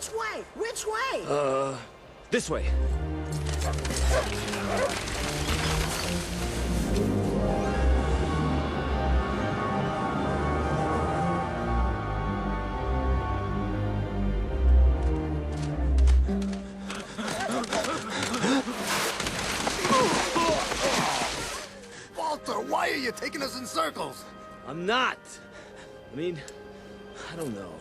Which way? Which way? This way. Balto, why are you taking us in circles? I'm not. I mean, I don't know.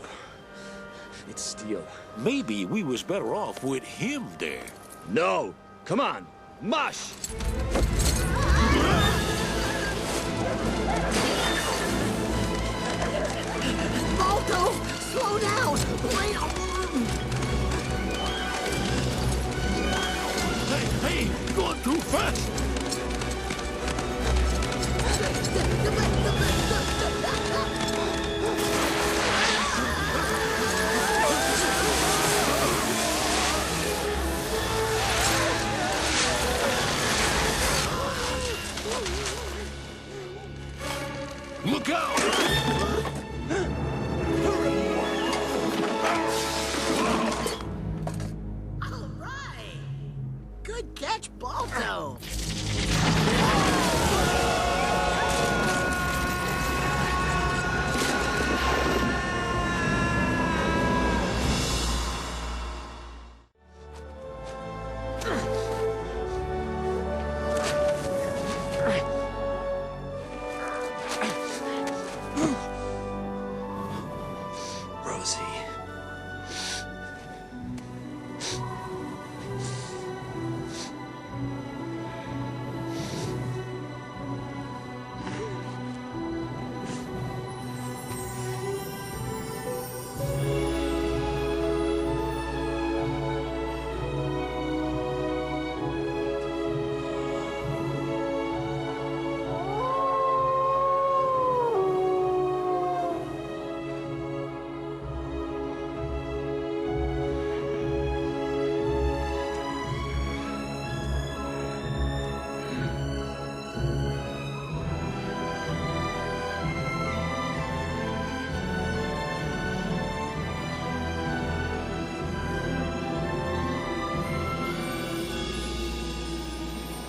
It's steel. Maybe we was better off with him there. No! Come on! Mush! Balto, slow down! Wait! Hey, you're going too fast! Look out! All right! Good catch, Balto! Rosie.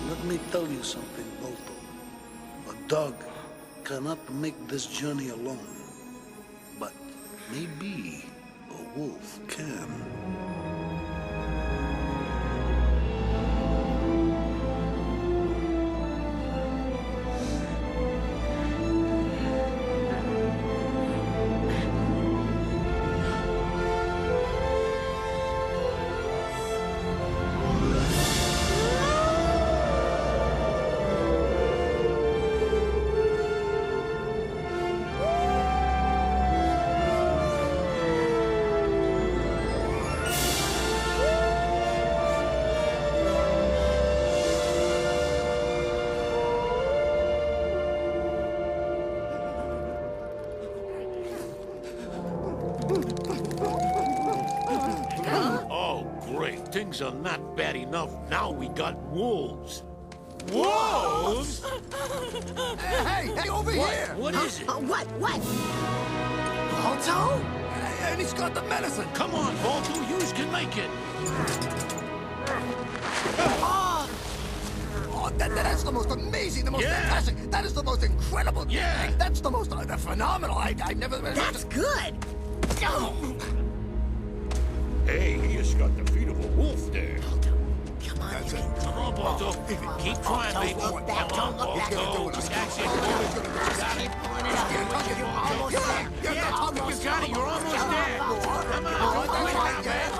Let me tell you something, Balto. A dog cannot make this journey alone. But maybe a wolf can. Oh, great. Things are not bad enough. Now we got wolves. Wolves? Hey, over here! What is it? What? Balto? And he's got the medicine! Come on, Balto. Yous can make it. Oh, that's the most amazing, the most Yeah. fantastic, that is the most incredible Yeah. thing. That's the most phenomenal. I never... That's good! Hey, he has got the feet of a wolf there. Come on, That's you it. can Come on, Balto. Keep trying, baby. Balto, look back, Come on, don't look back. Balto. That's it. Got it. Almost there. Yeah, almost got it. You're almost there. Come on, don't quit now, man.